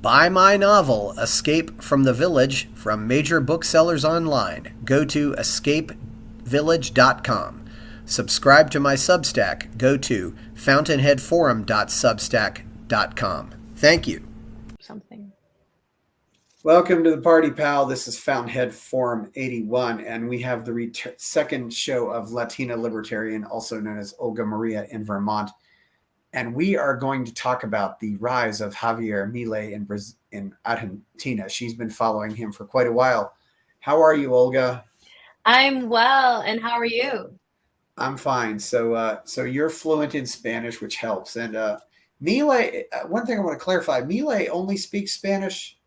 Buy my novel, Escape from the Village, from major booksellers online. Go to escapevillage.com. Subscribe to my Substack. Go to fountainheadforum.substack.com. Thank you. Something. Welcome to the party, pal. This is Fountainhead Forum 81, and we have the second show of Latina Libertarian, also known as Olga Maria in Vermont. And we are going to talk about the rise of Javier Milei in Argentina. She's been following him for quite a while. How are you, Olga? I'm well, and how are you? I'm fine. So you're fluent in Spanish, which helps. And Milei, one thing I want to clarify, Milei only speaks Spanish?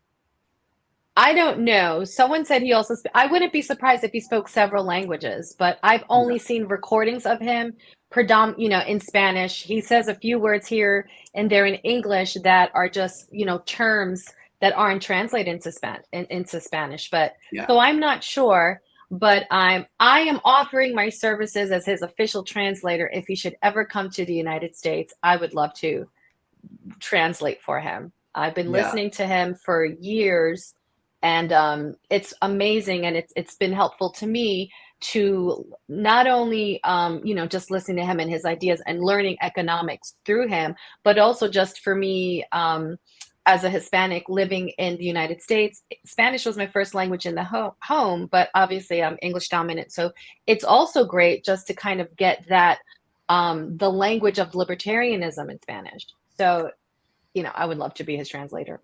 I don't know. Someone said he also, I wouldn't be surprised if he spoke several languages, but I've only seen recordings of him in Spanish. He says a few words here and there in English that are just, terms that aren't translated into Spanish. But so I'm not sure, but I am offering my services as his official translator. If he should ever come to the United States, I would love to translate for him. I've been listening to him for years, and it's amazing, and it's been helpful to me to not only just listening to him and his ideas and learning economics through him, but also just for me as a Hispanic living in the United States. Spanish was my first language in the home, but obviously I'm English dominant, so it's also great just to kind of get that the language of libertarianism in Spanish. So I would love to be his translator.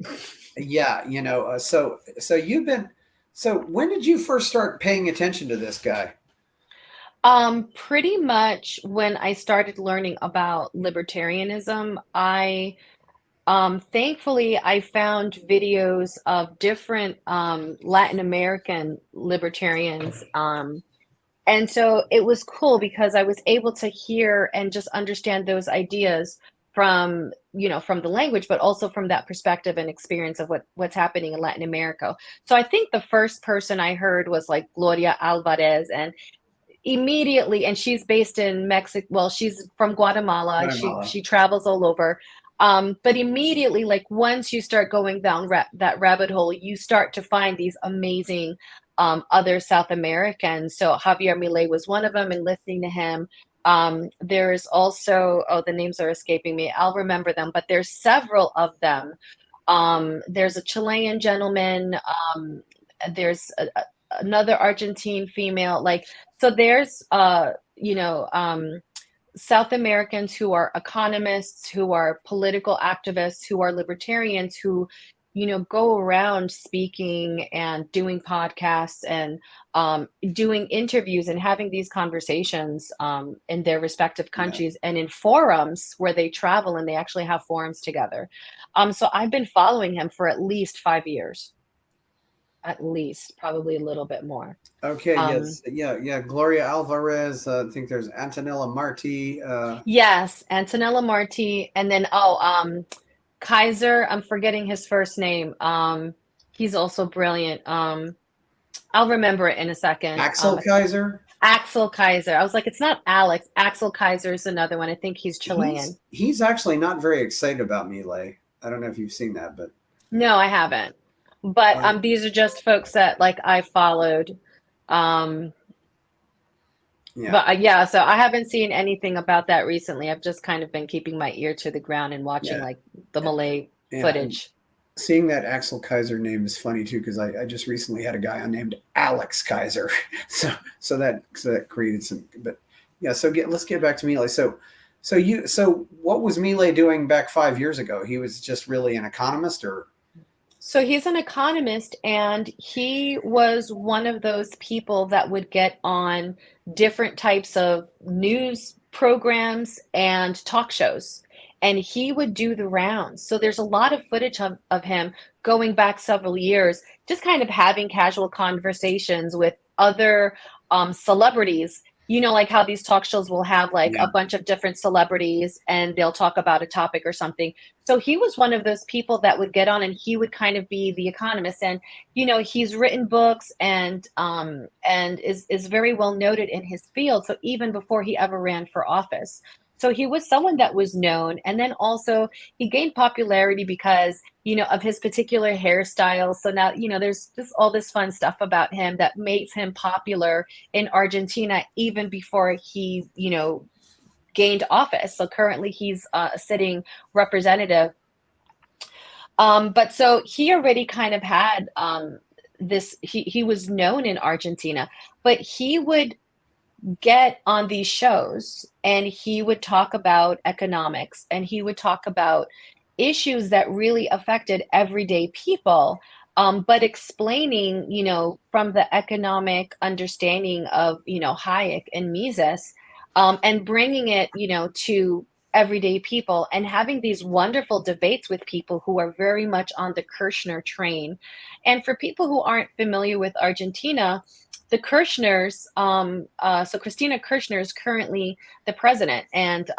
So when did you first start paying attention to this guy? Pretty much when I started learning about libertarianism. Thankfully, I found videos of different Latin American libertarians. And so it was cool because I was able to hear and just understand those ideas from the language, but also from that perspective and experience of what's happening in Latin America. So I think the first person I heard was like Gloria Alvarez, and immediately, and she's based in Mexico. Well, she's from Guatemala. She travels all over. But immediately, like once you start going down that rabbit hole, you start to find these amazing other South Americans. So Javier Milei was one of them, and listening to him. There's also, the names are escaping me. I'll remember them, but there's several of them. There's a Chilean gentleman. There's another Argentine female. So there's, South Americans who are economists, who are political activists, who are libertarians, who go around speaking and doing podcasts and doing interviews and having these conversations in their respective countries and in forums where they travel, and they actually have forums together. So I've been following him for at least 5 years. At least, probably a little bit more. Okay, Gloria Alvarez. I think there's Antonella Marti. Yes, Antonella Marti, and then Kaiser. I'm forgetting his first name. He's also brilliant. I'll remember it in a second. Axel Kaiser. Axel Kaiser. I was like, it's not Alex. Axel Kaiser is another one. I think he's Chilean. He's actually not very excited about Milei. I don't know if you've seen that, but no, I haven't. But these are just folks that I followed. But so I haven't seen anything about that recently. I've just kind of been keeping my ear to the ground and watching the Milei footage. Seeing that Axel Kaiser name is funny too, because I just recently had a guy named Alex Kaiser, so that created some. But let's get back to Milei. So what was Milei doing back 5 years ago? He was just really an economist, or? So he's an economist, and he was one of those people that would get on different types of news programs and talk shows, and he would do the rounds. So there's a lot of footage of him going back several years, just kind of having casual conversations with other celebrities. Like how these talk shows will have a bunch of different celebrities, and they'll talk about a topic or something. So he was one of those people that would get on, and he would kind of be the economist. And, he's written books and is very well noted in his field. So even before he ever ran for office. So he was someone that was known. And then also he gained popularity because, of his particular hairstyle. So now, there's just all this fun stuff about him that makes him popular in Argentina even before he, gained office. So currently he's a sitting representative. But so he already kind of had he was known in Argentina, but he would get on these shows and he would talk about economics and he would talk about issues that really affected everyday people, but explaining, from the economic understanding of, Hayek and Mises, and bringing it, to everyday people and having these wonderful debates with people who are very much on the Kirchner train. And for people who aren't familiar with Argentina, the Kirchners, so Cristina Kirchner is currently the president, and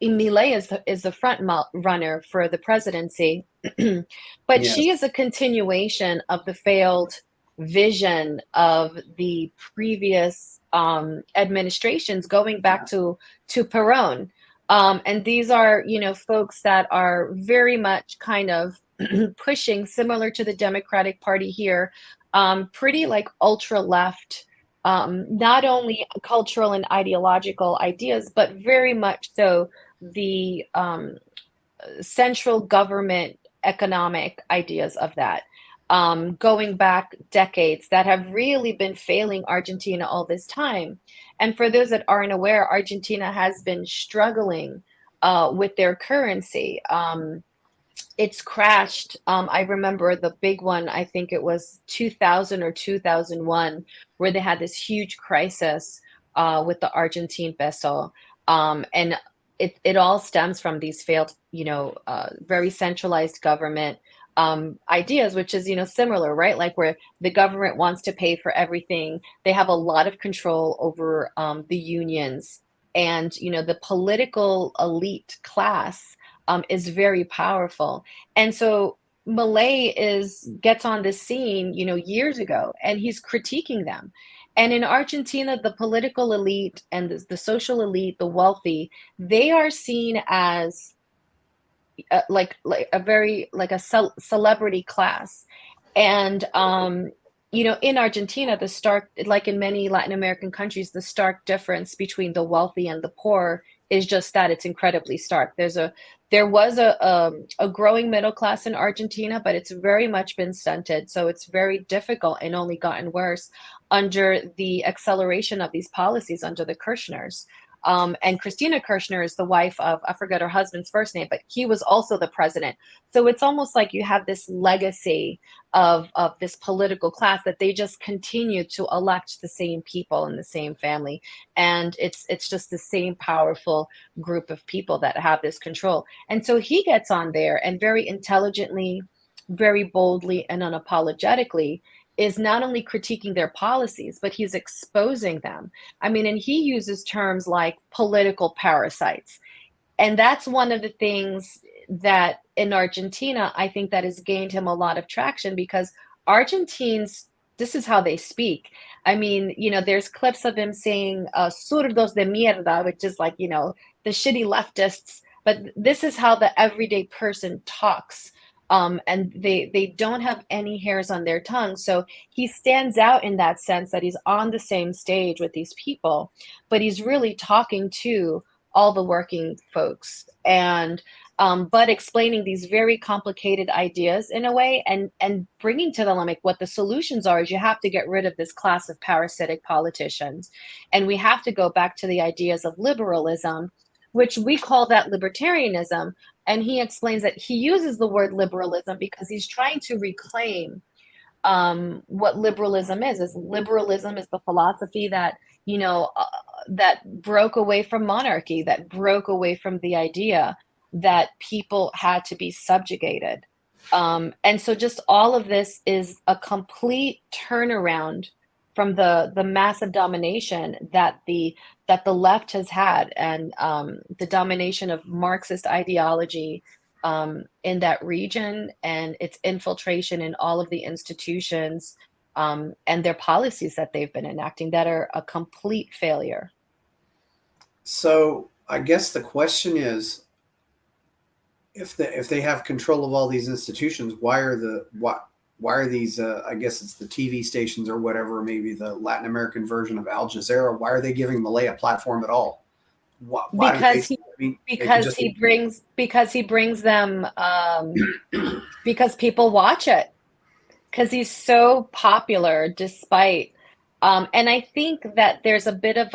Milei is the front runner for the presidency. But Yes. she is a continuation of the failed vision of the previous administrations, going back to Perón. And these are, folks that are very much kind of pushing, similar to the Democratic Party here, pretty like ultra left, not only cultural and ideological ideas, but very much so the central government economic ideas of that, going back decades, that have really been failing Argentina all this time. And for those that aren't aware, Argentina has been struggling with their currency. It's crashed. I remember the big one, I think it was 2000 or 2001, where they had this huge crisis with the Argentine peso. And it all stems from these failed, very centralized government ideas, which is, similar, right? Like where the government wants to pay for everything. They have a lot of control over the unions, and, the political elite class is very powerful. And so Milei gets on the scene, years ago, and he's critiquing them. And in Argentina, the political elite and the social elite, the wealthy, they are seen as like a very like a celebrity class. And in Argentina, the stark, like in many Latin American countries, the stark difference between the wealthy and the poor is just that it's incredibly stark. There was a growing middle class in Argentina, but it's very much been stunted. So it's very difficult and only gotten worse under the acceleration of these policies under the Kirchners. And Cristina Kirchner is the wife of, I forget her husband's first name, but he was also the president. So it's almost like you have this legacy of this political class that they just continue to elect the same people in the same family. And it's just the same powerful group of people that have this control. And so he gets on there and very intelligently, very boldly, and unapologetically is not only critiquing their policies, but he's exposing them. I mean, and he uses terms like political parasites. And that's one of the things that in Argentina, I think that has gained him a lot of traction, because Argentines, this is how they speak. I mean, there's clips of him saying zurdos de mierda, which is like, the shitty leftists. But this is how the everyday person talks. And they don't have any hairs on their tongue. So he stands out in that sense that he's on the same stage with these people, but he's really talking to all the working folks, and but explaining these very complicated ideas in a way, and bringing to them like what the solutions are is you have to get rid of this class of parasitic politicians, and we have to go back to the ideas of liberalism, which we call that libertarianism. And he explains that he uses the word liberalism because he's trying to reclaim what liberalism is. Liberalism is the philosophy that, that broke away from monarchy, that broke away from the idea that people had to be subjugated. And so just all of this is a complete turnaround from the massive domination that the left has had, and the domination of Marxist ideology in that region, and its infiltration in all of the institutions, and their policies that they've been enacting that are a complete failure. So I guess the question is, if they have control of all these institutions, why are these? I guess it's the TV stations or whatever, maybe the Latin American version of Al Jazeera. Why are they giving Milei a platform at all? Why do they? Because he I mean, they could because just. he brings them because people watch it because he's so popular despite and I think that there's a bit of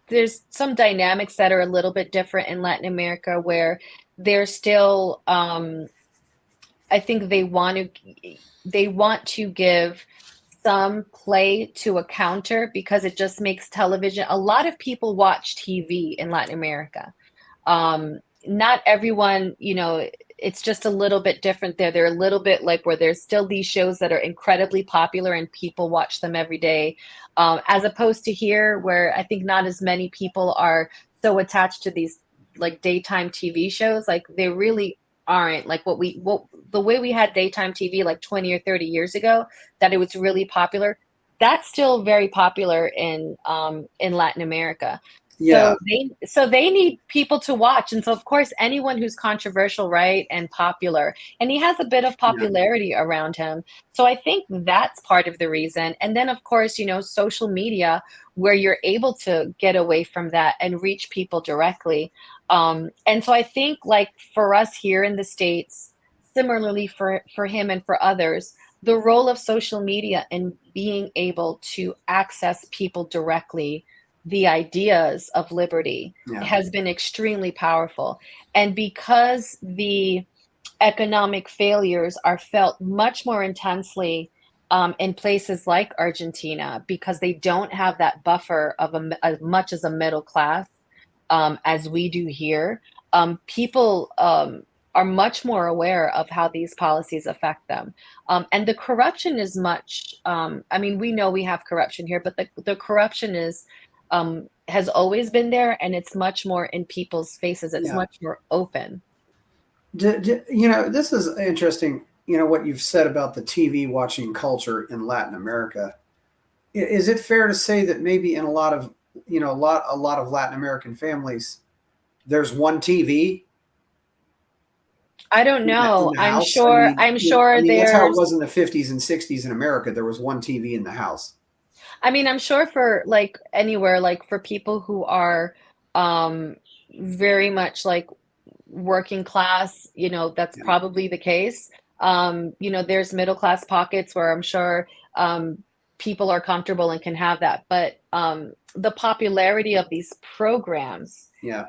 there's some dynamics that are a little bit different in Latin America where they're still I think they want to give some play to a counter because it just makes television. A lot of people watch TV in Latin America. Not everyone, it's just a little bit different there. They're a little bit like where there's still these shows that are incredibly popular and people watch them every day, as opposed to here where I think not as many people are so attached to these like daytime TV shows. Like they really aren't like what the way we had daytime TV like 20 or 30 years ago, that it was really popular. That's still very popular in Latin America. Yeah, So they need people to watch. And so of course anyone who's controversial, right, and popular, and he has a bit of yeah, popularity around him. So I think that's part of the reason. And then of course, social media where you're able to get away from that and reach people directly. And so I think like for us here in the States, similarly for him and for others, the role of social media and being able to access people directly the ideas of liberty yeah, has been extremely powerful. And because the economic failures are felt much more intensely in places like Argentina, because they don't have that buffer of as much as a middle class as we do here, people are much more aware of how these policies affect them. And the corruption is much, I mean, we know we have corruption here, but the corruption has always been there, and it's much more in people's faces. It's yeah. much more open. This is interesting. What you've said about the TV watching culture in Latin America. Is it fair to say that maybe in a lot of a lot of Latin American families, there's one TV I don't in know. the I'm house? I sure. mean, I'm sure that's how it there's. was in the 50s and 60s in America. There was one TV in the house. I mean, I'm sure for like anywhere, like for people who are um, very much like working class, that's Yeah, probably the case. There's middle class pockets where I'm sure people are comfortable and can have that. But the popularity of these programs yeah,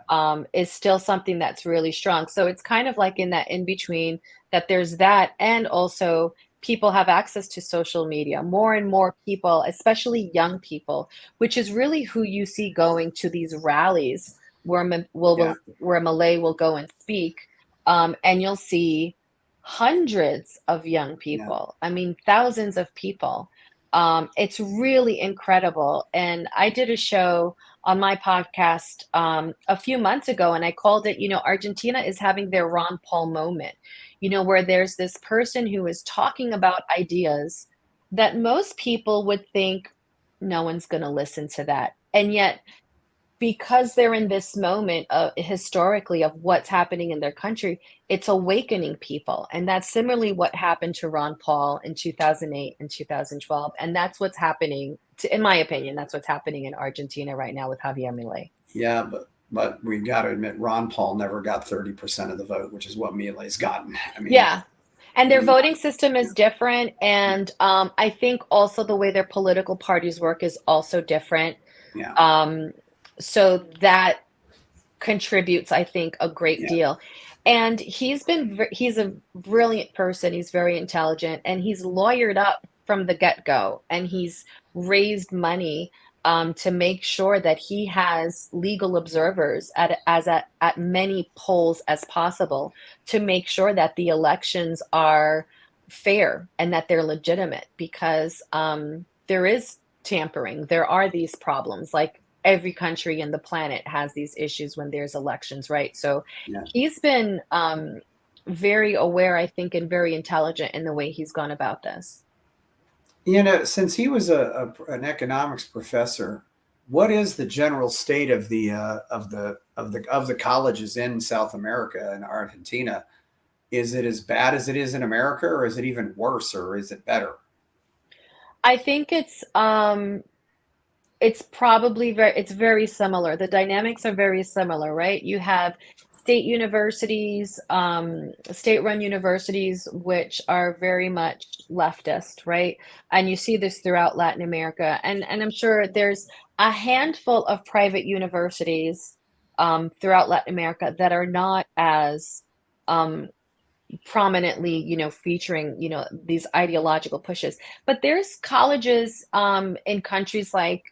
is still something that's really strong. So it's kind of like in that in between that there's that, and also people have access to social media. More and more people, especially young people, which is really who you see going to these rallies where yeah, where Malay will go and speak, and you'll see hundreds of young yeah, people. I mean, thousands of people. It's really incredible. And I did a show on my podcast a few months ago, and I called it, Argentina is having their Ron Paul moment, where there's this person who is talking about ideas that most people would think no one's going to listen to that. And yet, because they're in this moment historically of what's happening in their country, it's awakening people. And that's similarly what happened to Ron Paul in 2008 and 2012. And that's what's happening, in my opinion, that's what's happening in Argentina right now with Javier Milei. yeah. But we got to admit, Ron Paul never got 30% of the vote, which is what Milei's gotten. I mean, Yeah. And their voting system is different. And I think also the way their political parties work is also different. yeah, Um, so that contributes, I think, a great yeah, deal. And he's a brilliant person. He's very intelligent, and he's lawyered up from the get-go, and he's raised money to make sure that he has legal observers at many polls as possible to make sure that the elections are fair and that they're legitimate, because there is tampering. There are these problems. Like every country in the planet has these issues when there's elections, right? So yeah. he's been very aware, I think, and very intelligent in the way he's gone about this. Since he was an economics professor what is the general state of the colleges in South America and Argentina? Is it as bad as it is in America, or is it even worse, or is it better? I think it's probably it's very similar. The dynamics are very similar, right? You have state universities, state-run universities, which are very much leftist, right? And you see this throughout Latin America. And I'm sure there's a handful of private universities throughout Latin America that are not as um, prominently, featuring, these ideological pushes. But there's colleges in countries like,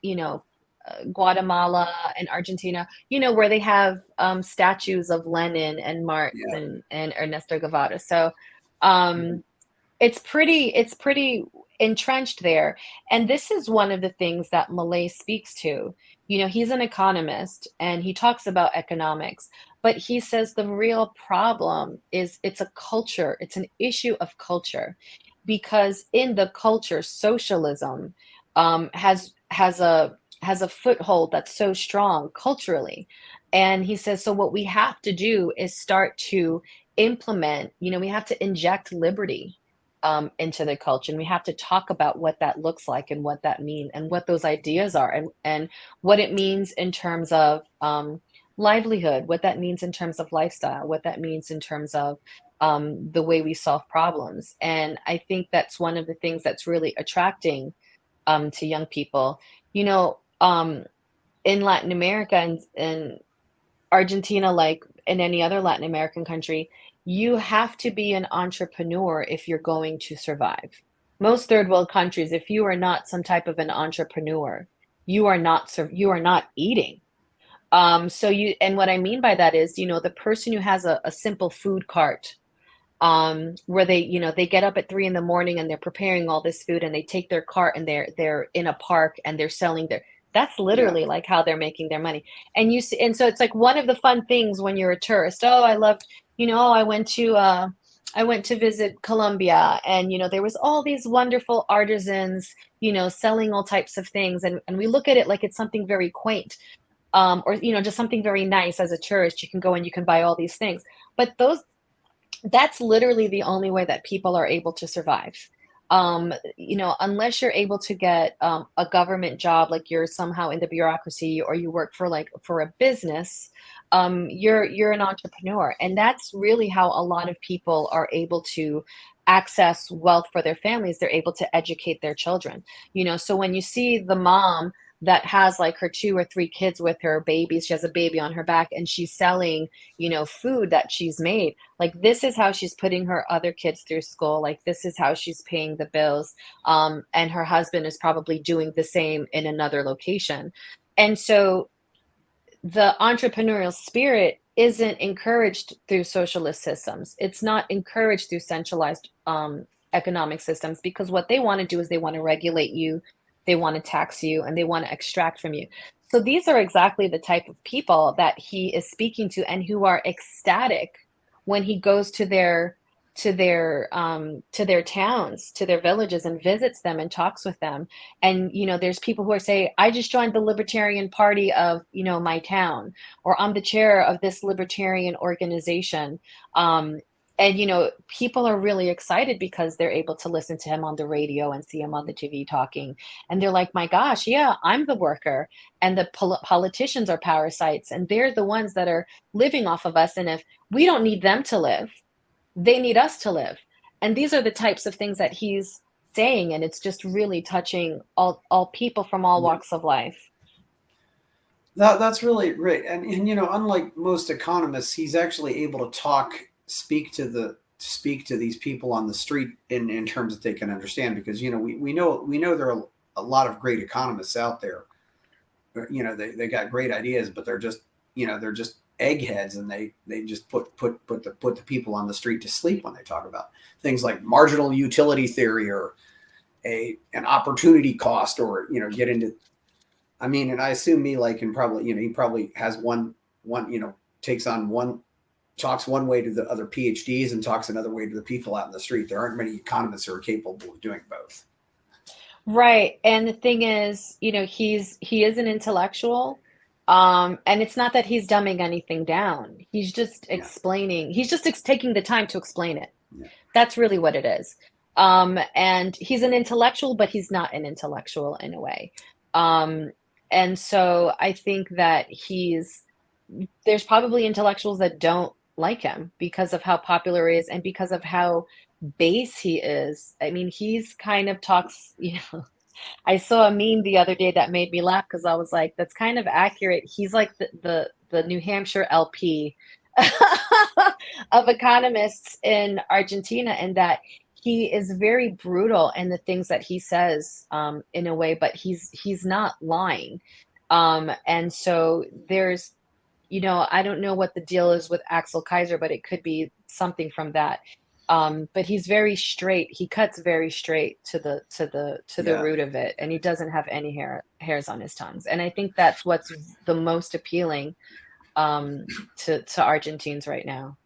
Guatemala and Argentina, where they have statues of Lenin and Marx Yeah. and Ernesto Guevara. So um, it's pretty entrenched there. And this is one of the things that Milei speaks to. He's an economist and he talks about economics, but he says the real problem is it's a culture, it's an issue of culture. Because in the culture, socialism has a foothold that's so strong culturally. And he says, so what we have to do is start to implement, we have to inject liberty into the culture, and we have to talk about what that looks like and what that means and what those ideas are, and what it means in terms of livelihood, what that means in terms of lifestyle, what that means in terms of the way we solve problems. And I think that's one of the things that's really attracting to young people. In Latin America and Argentina, like in any other Latin American country, you have to be an entrepreneur if you're going to survive. Most third world countries, if you are not some type of an entrepreneur, you are not eating. And what I mean by that is, the person who has a simple food cart, where they get up at 3 in the morning and they're preparing all this food and they take their cart and they're in a park and they're selling that's Yeah. literally like how they're making their money. And you see, and so it's like one of the fun things when you're a tourist. Oh, I loved, I went to visit Colombia, and there was all these wonderful artisans, selling all types of things, and we look at it like it's something very quaint, or just something very nice. As a tourist, you can go and you can buy all these things, but that's literally the only way that people are able to survive. Unless you're able to get a government job, like you're somehow in the bureaucracy or you work for a business, you're an entrepreneur. And that's really how a lot of people are able to access wealth for their families. They're able to educate their children. So when you see the mom that has like her 2 or 3 kids with her babies, she has a baby on her back and she's selling, food that she's made. Like, this is how she's putting her other kids through school. Like, this is how she's paying the bills. And her husband is probably doing the same in another location. And so the entrepreneurial spirit isn't encouraged through socialist systems. It's not encouraged through centralized economic systems, because what they want to do is they want to regulate you, they want to tax you, and they want to extract from you. So these are exactly the type of people that he is speaking to, and who are ecstatic when he goes to their towns, to their villages, and visits them and talks with them. And there's people who are saying, I just joined the Libertarian Party of my town, or I'm the chair of this libertarian organization. And people are really excited because they're able to listen to him on the radio and see him on the TV talking, and they're like, my gosh, yeah, I'm the worker, and the politicians are parasites, and they're the ones that are living off of us, and if we don't need them to live, they need us to live. And these are the types of things that he's saying, and it's just really touching all people from all Yeah. walks of life. That's really great. And unlike most economists, he's actually able to speak to these people on the street in terms that they can understand, because we know there are a lot of great economists out there. They got great ideas, but they're just eggheads, and they just put the people on the street to sleep when they talk about things like marginal utility theory, or an opportunity cost, or get into. I mean, and I assume Milei can probably, he probably has one, takes on one, talks one way to the other PhDs and talks another way to the people out in the street. There aren't many economists who are capable of doing both. Right. And the thing is, he is an intellectual. And it's not that he's dumbing anything down. He's just Yeah, explaining, he's just taking the time to explain it. yeah. That's really what it is. And he's an intellectual, but he's not an intellectual in a way. Um, and so I think that there's probably intellectuals that don't like him because of how popular he is and because of how base he is. I mean, he's kind of talks, I saw a meme the other day that made me laugh because I was like, that's kind of accurate. He's like the New Hampshire LP of economists in Argentina, in that he is very brutal in the things that he says, in a way, but he's not lying. And so there's, I don't know what the deal is with Axel Kaiser, but it could be something from that. But he's very straight. He cuts very straight to the Yeah. root of it, and he doesn't have any hairs on his tongues. And I think that's what's the most appealing, to Argentines right now.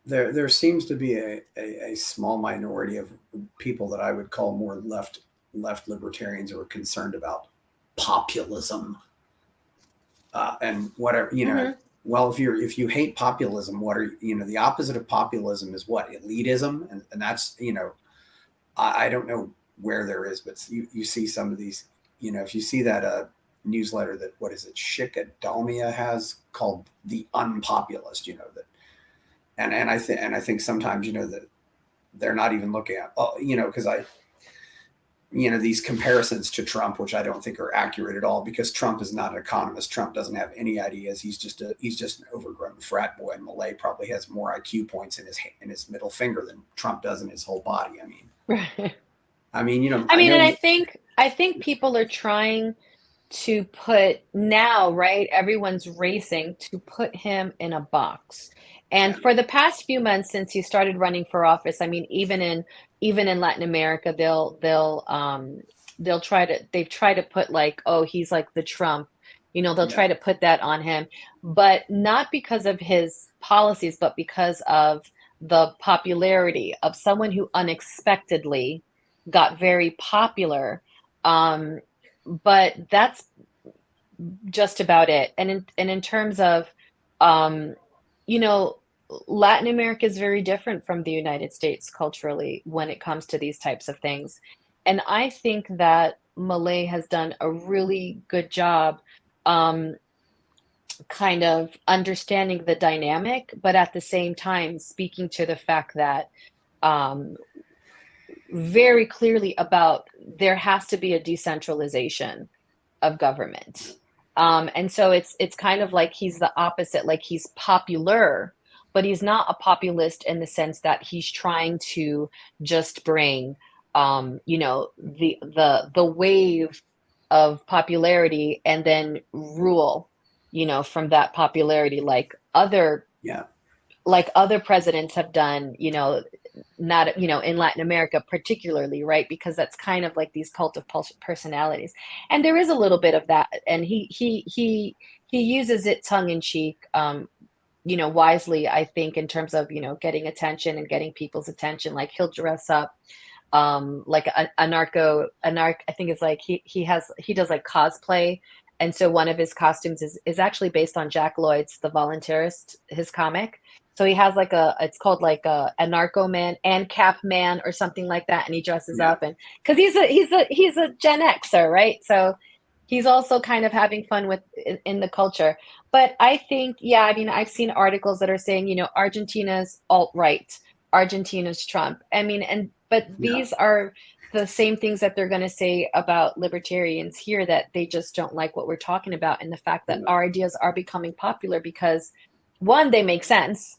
There seems to be a small minority of people that I would call more left libertarians who are concerned about populism, and whatever, Hmm. well, if you hate populism, what are, the opposite of populism is what? Elitism. And that's, I don't know where there is, but you see some of these, if you see that newsletter that, what is it, Shikadalmia has, called The Unpopulist, that, and I think sometimes, that they're not even looking at, because these comparisons to Trump, which I don't think are accurate at all, because Trump is not an economist. Trump doesn't have any ideas. He's just an overgrown frat boy. And Milei probably has more IQ points in his middle finger than Trump does in his whole body. Right. I I mean, and know. I think people are trying to put now, right? Everyone's racing to put him in a box. Yeah, And for the past few months since he started running for office, I mean, even in Latin America, they've tried to put like, oh, he's like the Trump, they'll yeah, try to put that on him, but not because of his policies, but because of the popularity of someone who unexpectedly got very popular. But that's just about it. And in terms of, um, you know, Latin America is very different from the United States culturally when it comes to these types of things. And I think that Malay has done a really good job, um, kind of understanding the dynamic, but at the same time speaking to the fact that, um, very clearly about there has to be a decentralization of government. And so it's kind of like he's the opposite, like he's popular, but he's not a populist in the sense that he's trying to just bring, the wave of popularity and then rule, from that popularity, yeah. like other presidents have done, not, in Latin America particularly, right? Because that's kind of like these cult of personalities. And there is a little bit of that, and he uses it tongue in cheek, wisely, I think, in terms of, getting attention and getting people's attention. Like he'll dress up, like I think it's like he does like cosplay. And so one of his costumes is actually based on Jack Lloyd's The Voluntarist, his comic. So he has like it's called like a narco man and cap man or something like that, and he dresses Yeah. up, and because he's a Gen Xer, right? So he's also kind of having fun with in the culture. But I think, yeah, I mean, I've seen articles that are saying, Argentina's alt-right, Argentina's Trump. I mean, but Yeah. these are the same things that they're going to say about libertarians here, that they just don't like what we're talking about, and the fact that Yeah. our ideas are becoming popular because, one, they make sense,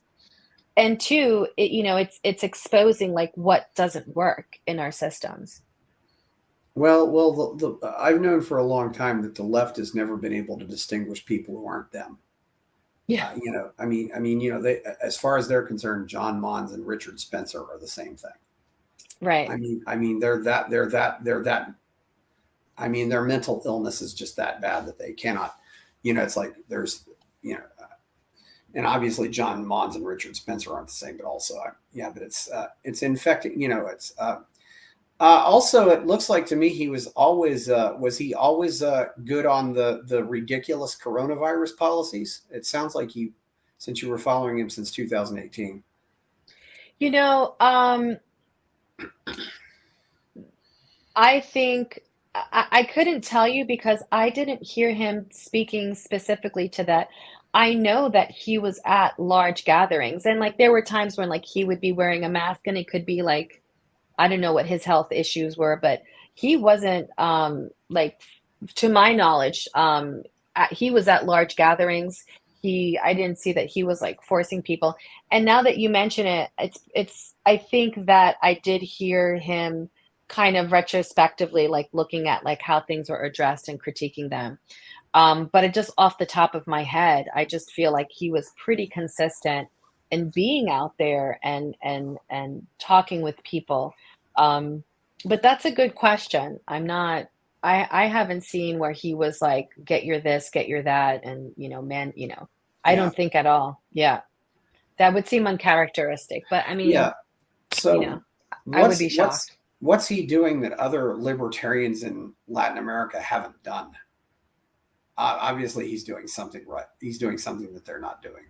and two, it's exposing like what doesn't work in our systems. Well, I've known for a long time that the left has never been able to distinguish people who aren't them. Yeah. They, as far as they're concerned, John Mons and Richard Spencer are the same thing. Right. They're that. Their mental illness is just that bad that they cannot. It's like there's, you know, and obviously John Mons and Richard Spencer aren't the same, but also, yeah, but it's infecting. Also, it looks like to me he was he always good on the ridiculous coronavirus policies? It sounds like since you were following him since 2018. You know, I think I couldn't tell you because I didn't hear him speaking specifically to that. I know that he was at large gatherings, and like there were times when like he would be wearing a mask, and it could be like I don't know what his health issues were, but he wasn't like to my knowledge, he was at large gatherings. I didn't see that he was like forcing people. And now that you mention it, I think that I did hear him kind of retrospectively, like looking at like how things were addressed and critiquing them. But it just off the top of my head, I just feel like he was pretty consistent in being out there and talking with people. Um, but that's a good question. I haven't seen where he was like, get your this, get your that, and man, I Yeah, don't think at all. Yeah. That would seem uncharacteristic, but I mean, yeah. So I would what's be what's shocked. what's he doing that other libertarians in Latin America haven't done? Obviously, he's doing something right. He's doing something that they're not doing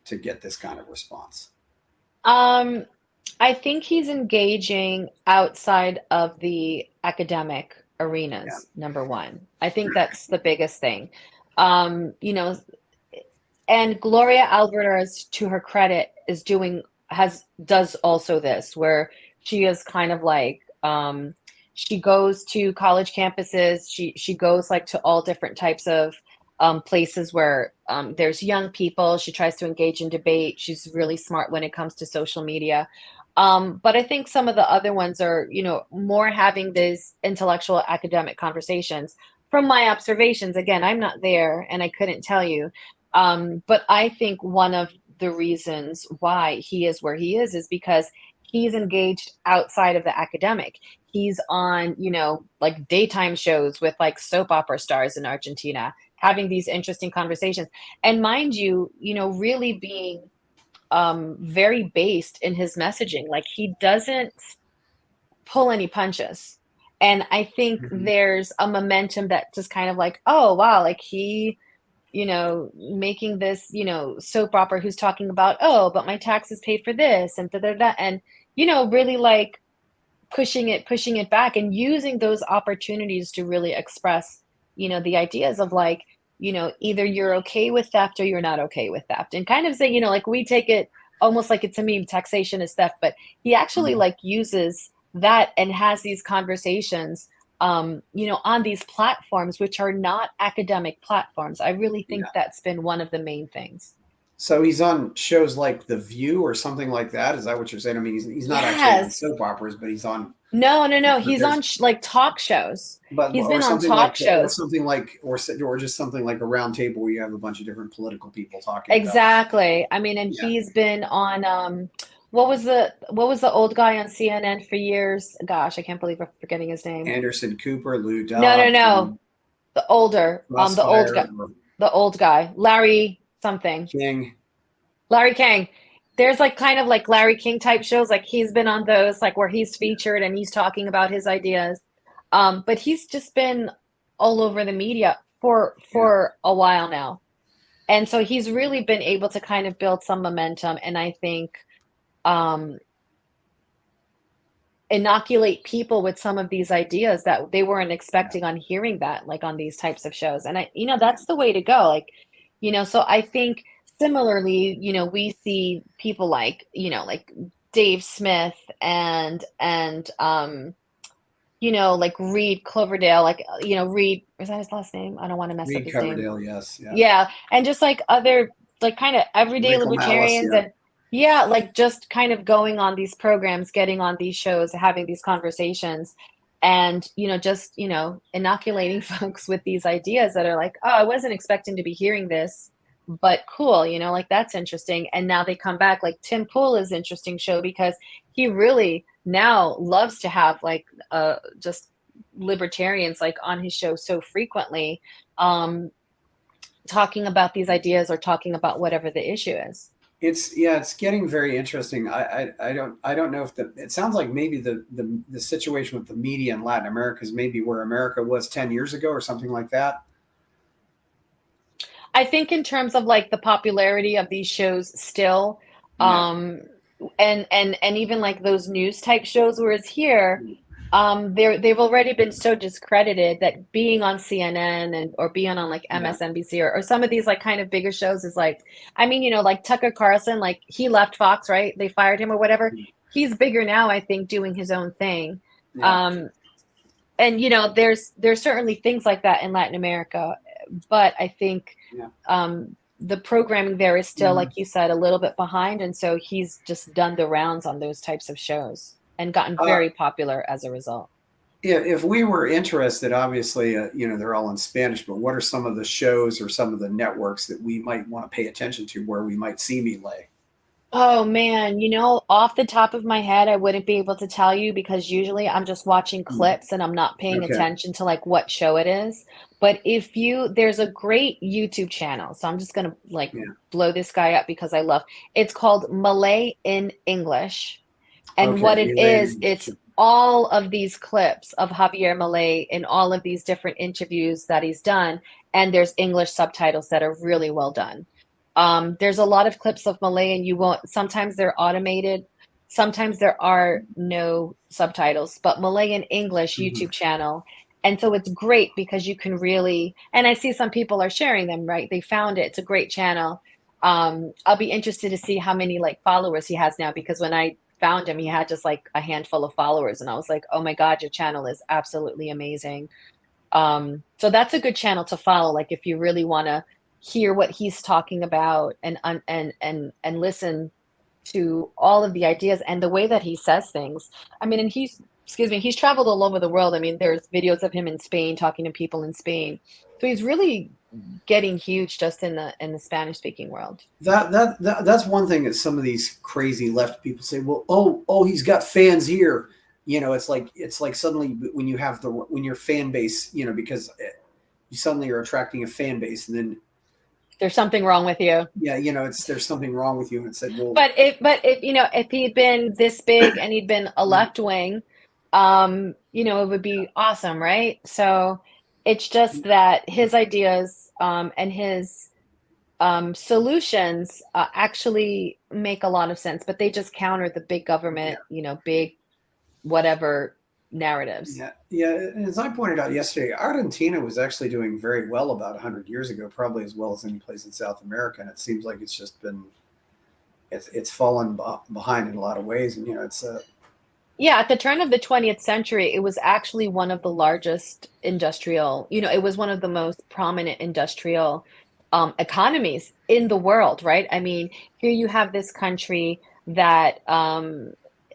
to get this kind of response. Um, I think he's engaging outside of the academic Yeah, arenas, number one. I think that's the biggest thing. Um, you know, and Gloria Alvarez, to her credit, does also this, where she is kind of like she goes to college campuses, she goes like to all different types of places where there's young people. She tries to engage in debate. She's really smart when it comes to social media. But I think some of the other ones are, more having these intellectual academic conversations. From my observations, again, I'm not there and I couldn't tell you, but I think one of the reasons why he is where he is because he's engaged outside of the academic. He's on, like daytime shows with like soap opera stars in Argentina, having these interesting conversations. And mind you, really being very based in his messaging. Like he doesn't pull any punches. And I think mm-hmm. there's a momentum that just kind of like, oh wow, like he making this, soap opera who's talking about, oh, but my taxes paid for this and da da da, and really like pushing it back and using those opportunities to really express, the ideas of like, either you're okay with theft or you're not okay with theft, and kind of say, like we take it almost like it's a meme, taxation is theft, but he actually Mm-hmm. like uses that and has these conversations on these platforms, which are not academic platforms. I really think Yeah. that's been one of the main things. So he's on shows like The View or something like that. Is that what you're saying? I mean, he's not actually on Yes. soap operas, but he's on. No, no, no. But He's on there's like talk shows. but He's been on talk shows. or just something like a round table where you have a bunch of different political people talking about. Exactly. I mean, and Yeah, he's been on what was the old guy on CNN for years? Gosh, I can't believe I'm forgetting his name. Anderson Cooper, Lou No, no, Dobbs, no. The older, Crossfire, the old guy, Larry something. King. Larry King. There's like kind of like Larry King type shows. Like he's been on those, like where he's Yeah, featured and he's talking about his ideas. But he's just been all over the media for yeah, a while now. And so he's really been able to kind of build some momentum and I think um, inoculate people with some of these ideas that they weren't yeah, expecting on hearing that, like on these types of shows. And yeah. that's the way to go. Like, so I think similarly, we see people like, like Dave Smith and like Reed Cloverdale, like, Reed, is that his last name? I don't want to mess up Reed his name. Coverdale, yes, yeah. Yeah, and just like other like kind of everyday Michael Malice, libertarians yeah, and yeah, like just kind of going on these programs, getting on these shows, having these conversations and just, inoculating folks with these ideas that are like, oh, I wasn't expecting to be hearing this, but cool, like that's interesting. And now they come back like Tim Pool is interesting show because he really now loves to have like just libertarians like on his show so frequently. Um, talking about these ideas or talking about whatever the issue is. it's getting very interesting. I don't know if it sounds like maybe the situation with the media in Latin America is maybe where America was 10 years ago or something like that. I think in terms of like the popularity of these shows still, Yeah. um, and even like those news type shows, whereas here, they've already been so discredited that being on CNN and or being on like Yeah. MSNBC or some of these like kind of bigger shows is like, I mean, like Tucker Carlson, like he left Fox, right? They fired him or whatever. He's bigger now, I think, doing his own thing. Yeah. Um, and there's certainly things like that in Latin America, but I think Yeah. the programming there is still, Mhm. like you said, a little bit behind, and so he's just done the rounds on those types of shows and gotten Uh, very popular as a result. if we were interested, obviously, they're all in Spanish, but what are some of the shows or some of the networks that we might want to pay attention to where we might see Milei? Oh man, off the top of my head, I wouldn't be able to tell you because usually I'm just watching Mm. clips and I'm not paying Okay. attention to like what show it is. But there's a great YouTube channel, so I'm just gonna like Yeah. blow this guy up because it's called Malay in English. And Okay. what it Milei in is, English. it's all of these clips of Javier Milei in all of these different interviews that he's done, and there's English subtitles that are really well done. There's a lot of clips of Malay, and you won't. Sometimes they're automated, sometimes there are no subtitles. But Malay in English Mhm. YouTube channel, and so it's great because you can really. And I see some people are sharing them. Right, they found it. It's a great channel. I'll be interested to see how many like followers he has now because when I found him, he had just like a handful of followers, and I was like, oh my God, your channel is absolutely amazing. So that's a good channel to follow. Like if you really want to hear what he's talking about and listen to all of the ideas and the way that he says things. I mean, and he's traveled all over the world. I mean, there's videos of him in Spain talking to people in Spain. So he's really getting huge just in the Spanish speaking world. That's one thing that some of these crazy left people say. Well, oh, he's got fans here. It's like suddenly when you have when your fan base, because you suddenly are attracting a fan base, and then There's something wrong with you. yeah, there's something wrong with you, and it said, well, But if he'd been this big and he'd been a mm, left wing, it would be awesome, right? So it's just that his ideas and his solutions actually make a lot of sense, but they just counter the big yeah, government, big whatever narratives. yeah. And as I pointed out yesterday, Argentina was actually doing very well about 100 years ago, probably as well as any place in South America, and it seems like it's just been it's fallen behind in a lot of ways, and it's Yeah, at the turn of the 20th century, it was actually one of the largest industrial, it was one of the most prominent industrial economies in the world, right? I mean, here you have this country that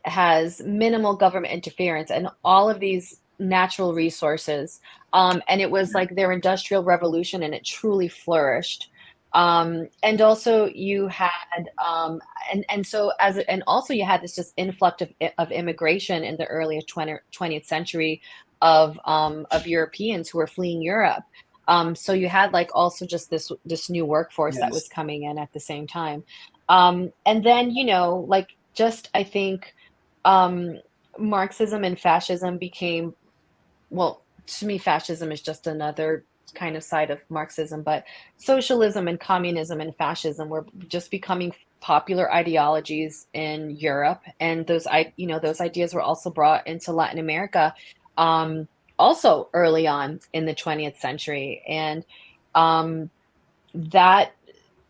has minimal government interference and all of these natural resources. And it was like their industrial revolution and it truly flourished. And also you had and so and also you had this just influx of immigration in the early 20th century of Europeans who were fleeing Europe. So you had like also just this new workforce that was yes, coming in at the same time. And then like just I think um, Marxism and fascism became, well, to me, fascism is just another kind of side of Marxism, but socialism and communism and fascism were just becoming popular ideologies in Europe, and those ideas were also brought into Latin America, um, also early on in the 20th century, and um, that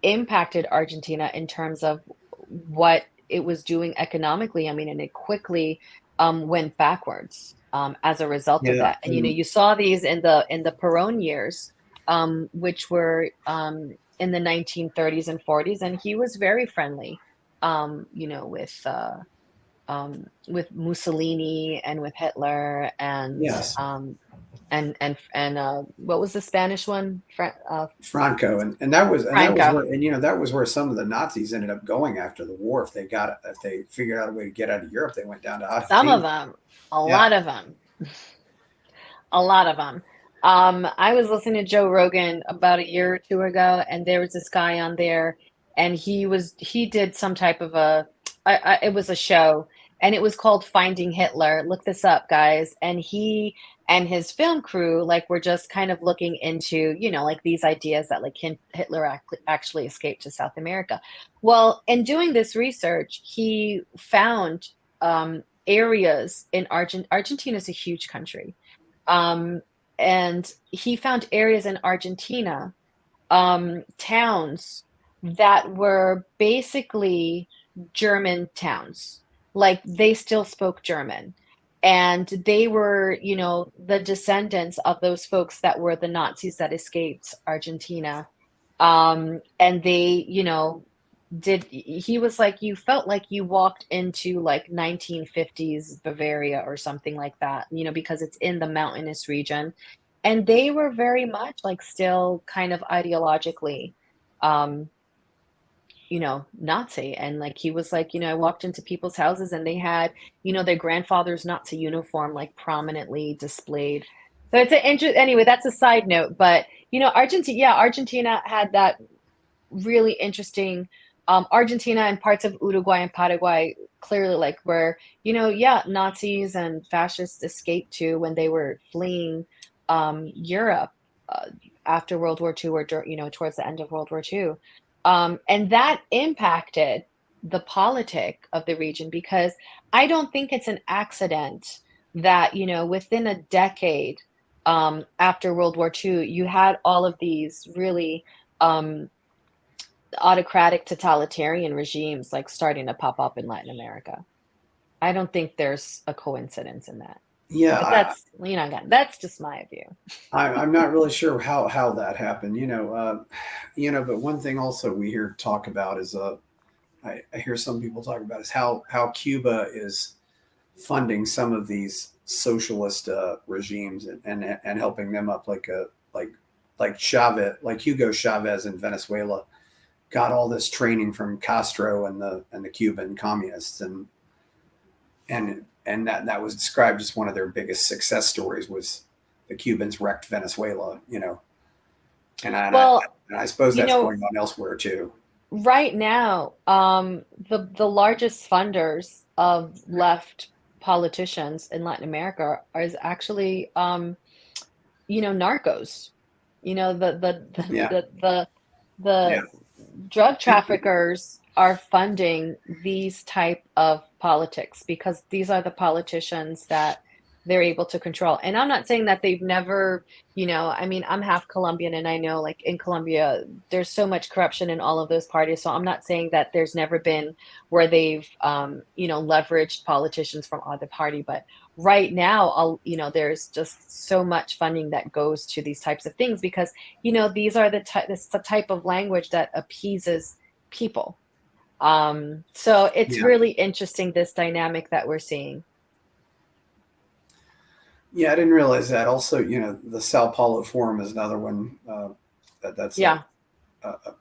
impacted Argentina in terms of what it was doing economically. I mean, and it quickly went backwards as a result of yeah, that. And you saw these in the Perón years, which were in the 1930s and 40s, and he was very friendly, with Mussolini and with Hitler yes. and what was the Spanish one? Franco, and that was Franco. where, that was where some of the Nazis ended up going after the war. If they figured out a way to get out of Europe, they went down to Some of Argentina. them, a Yeah, lot of them, a lot of them. I was listening to Joe Rogan about a year or two ago, and there was this guy on there, and he did some type of it was a show, and it was called Finding Hitler. Look this up, guys. And he and his film crew like were just kind of looking into, like these ideas that like Hitler actually escaped to South America. Well, in doing this research, he found areas in Argentina is a huge country. Um, and he found areas in Argentina, towns that were basically German towns. Like they still spoke German. And they were, the descendants of those folks that were the Nazis that escaped Argentina. And they, he was like, you felt like you walked into like 1950s Bavaria or something like that, because it's in the mountainous region. And they were very much like still kind of ideologically, um, Nazi. And like he was like, I walked into people's houses and they had, their grandfather's Nazi uniform like prominently displayed. So it's an interest. Anyway, that's a side note. But Argentina had that really interesting. Argentina and parts of Uruguay and Paraguay clearly like where, Nazis and fascists escaped to when they were fleeing Europe after World War II, or towards the end of World War II. And that impacted the politic of the region, because I don't think it's an accident that, within a decade after World War II, you had all of these really autocratic totalitarian regimes like starting to pop up in Latin America. I don't think there's a coincidence in that. Yeah, But that's, again, that's just my view. I'm not really sure how that happened. But one thing also we hear talk about is I hear some people talk about is how Cuba is funding some of these socialist regimes and helping them up, like Chavez, like Hugo Chavez in Venezuela got all this training from Castro and the Cuban communists, and that was described as one of their biggest success stories was the Cubans wrecked Venezuela, Well, and I suppose you that's know, going on elsewhere too. right now, the largest funders of left politicians in Latin America is actually, narcos. Yeah, yeah, The drug traffickers are funding these type of politics because these are the politicians that they're able to control. And I'm not saying that they've never, I mean, I'm half Colombian, and I know like in Colombia there's so much corruption in all of those parties. So I'm not saying that there's never been where they've leveraged politicians from other party, but right now there's just so much funding that goes to these types of things because these are this the type of language that appeases people. So it's yeah, really interesting, this dynamic that we're seeing. yeah. I didn't realize that. Also, the Sao Paulo Forum is another one. That's Yeah.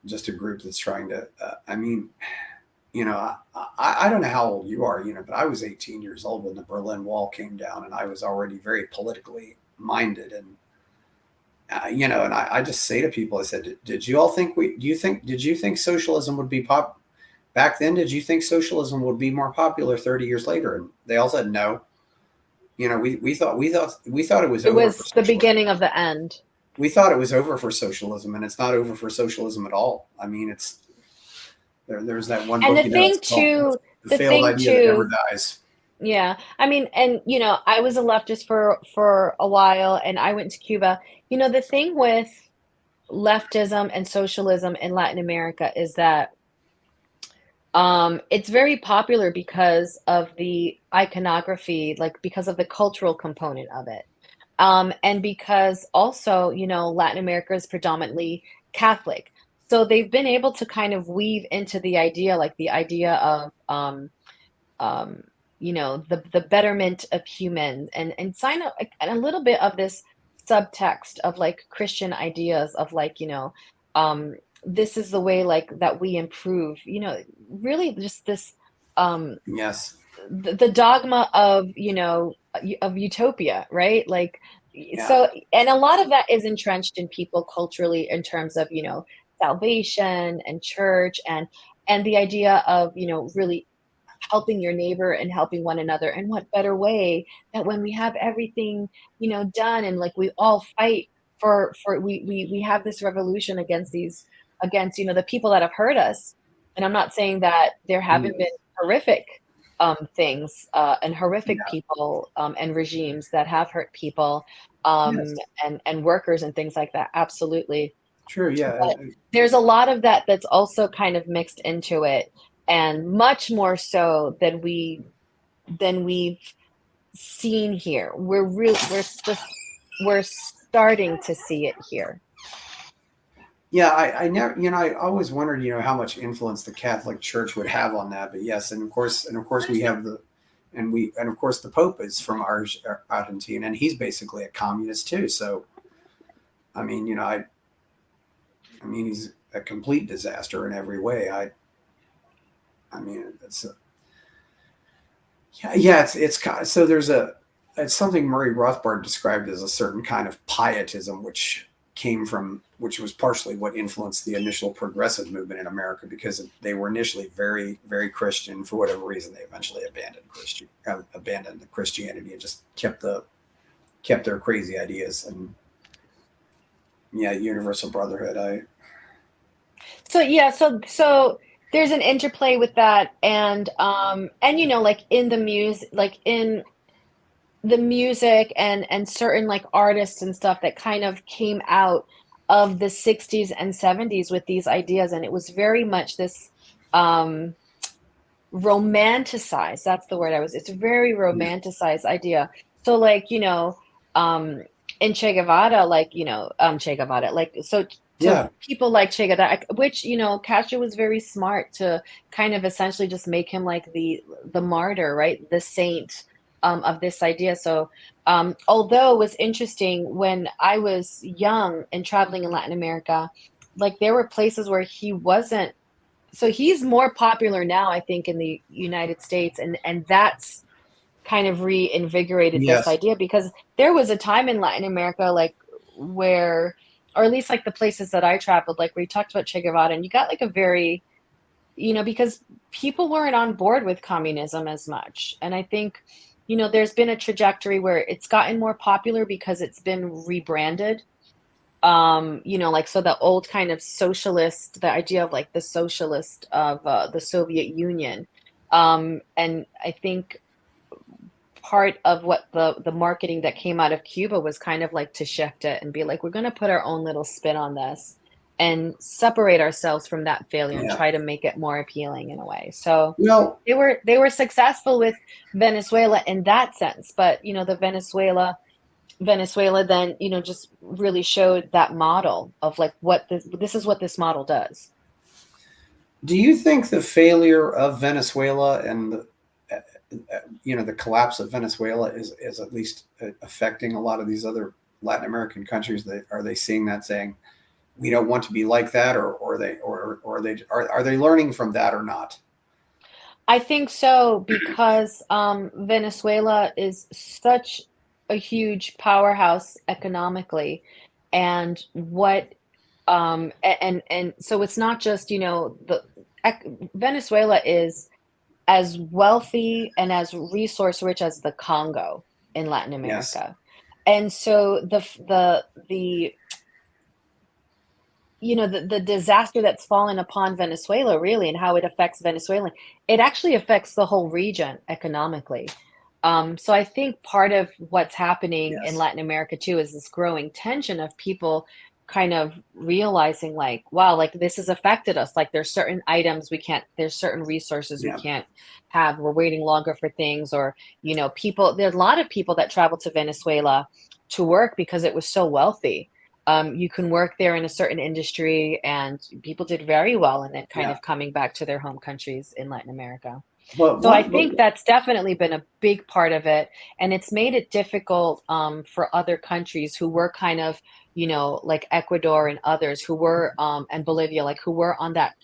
just a group that's trying to. I mean, I don't know how old you are, but I was 18 years old when the Berlin Wall came down, and I was already very politically minded. And and I just say to people, I said, did you all think did you think socialism would be back then? Did you think socialism would be more popular 30 years later? And they all said no. We thought it was It over for was the socialism. beginning of the end. We thought it was over for socialism, and it's not over for socialism at all. I mean, it's there's that one And book, it's called The the Failed thing Idea That Never too, Dies. yeah. I mean, and I was a leftist for a while, and I went to Cuba. The thing with leftism and socialism in Latin America is that it's very popular because of the iconography, like because of the cultural component of it. And because also, Latin America is predominantly Catholic. So they've been able to kind of weave into the idea, like the idea of, um, the betterment of humans, and sign up and a little bit of this subtext of like Christian ideas of like, um, this is the way like that we improve, really just this, um, Yes. the dogma of of utopia, right? Like, Yeah. so, and a lot of that is entrenched in people culturally in terms of salvation and church and the idea of, really helping your neighbor and helping one another. And what better way that when we have everything, done and like we all fight for we have this revolution against the people that have hurt us. And I'm not saying that there haven't been Yes. horrific things and horrific Yeah. people and regimes that have hurt people um, Yes. and workers and things like that. Absolutely. True. Yeah. But there's a lot of that that's also kind of mixed into it, and much more so than we've seen here. We're starting to see it here. Yeah. I never, I always wondered, how much influence the Catholic Church would have on that. But yes, and of course we have and of course the Pope is from Argentina, and he's basically a communist too. So, I mean, he's a complete disaster in every way. I mean, yeah, so it's something Murray Rothbard described as a certain kind of pietism, which was partially what influenced the initial progressive movement in America, because they were initially very, very Christian. For whatever reason, they eventually abandoned the Christianity and just kept their crazy ideas. And yeah, universal brotherhood. So yeah, so there's an interplay with that, and like in the music and certain like artists and stuff that kind of came out of the 60s and 70s with these ideas, and it was very much this um romanticized, that's the word it's a very Yeah, romanticized idea. So like, um in Che Guevara, like, Che Guevara, like, so yeah, people like Che Guevara, which, Castro was very smart to kind of essentially just make him like the martyr, right? The saint of this idea. So although it was interesting when I was young and traveling in Latin America, like there were places where he wasn't, so he's more popular now, I think, in the United States, and that's kind of reinvigorated this yes, idea, because there was a time in Latin America, like where, or at least like the places that I traveled, like where you talked about Che Guevara, and you got like a very, because people weren't on board with communism as much, and I think, there's been a trajectory where it's gotten more popular because it's been rebranded, like, so the old kind of socialist, the idea of like the socialist of the Soviet Union, and I think part of what the marketing that came out of Cuba was kind of like to shift it and be like, we're going to put our own little spin on this and separate ourselves from that failure and yeah. try to make it more appealing in a way. So Well, they were successful with Venezuela in that sense, but the Venezuela then, just really showed that model of like what this is what this model does. do you think the failure of Venezuela and the collapse of Venezuela is at least affecting a lot of these other Latin American countries? Are they seeing that, saying we don't want to be like that, or are they learning from that or not? I think so, because Venezuela is such a huge powerhouse economically, and and so it's not just, Venezuela is as wealthy and as resource rich as the Congo in Latin Yes. America. And so the disaster that's fallen upon Venezuela, really, and how it affects Venezuela, it actually affects the whole region economically. So I think part of what's happening in Yes. Latin America too is this growing tension of people kind of realizing like, wow, like this has affected us. Like there's certain items we can't, there's certain resources we Yeah. can't have. We're waiting longer for things, or, there's a lot of people that travel to Venezuela to work because it was so wealthy. You can work there in a certain industry, and people did very well in it, kind Yeah. of coming back to their home countries in Latin America. But So I one. But, think that's definitely been a big part of it, and it's made it difficult for other countries who were kind of, like Ecuador and others who were, and Bolivia, like who were on that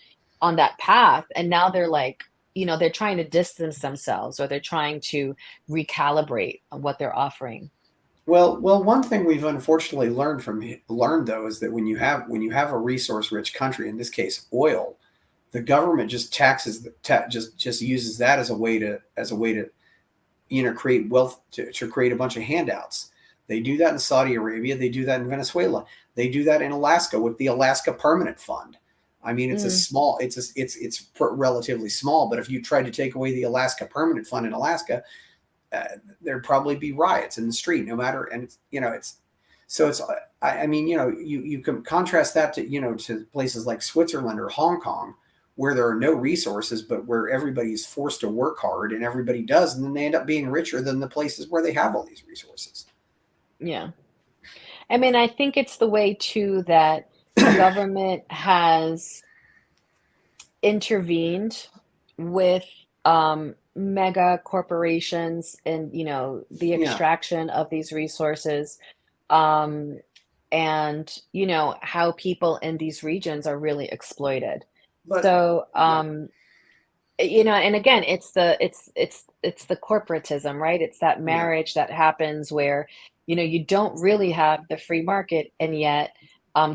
path, and now they're like, they're trying to distance themselves, or they're trying to recalibrate what they're offering. Well, one thing we've unfortunately learned though is that when you have a resource-rich country, in this case oil, the government just just uses that as a way to create wealth to create a bunch of handouts. They do that in Saudi Arabia. They do that in Venezuela. They do that in Alaska with the Alaska Permanent Fund. I mean, it's a Mm, small, it's relatively small, but if you tried to take away the Alaska Permanent Fund in Alaska, there'd probably be riots in the street, no matter. And it's so it's. I mean, you can contrast that to places like Switzerland or Hong Kong, where there are no resources, but where everybody is forced to work hard, and everybody does, and then they end up being richer than the places where they have all these resources. yeah. I mean, I think it's the way too that government has intervened with mega corporations and the Yeah, extraction of these resources, um, and how people in these regions are really exploited. but So yeah, and again, it's the corporatism, right? It's that yeah. marriage that happens where you don't really have the free market, and yet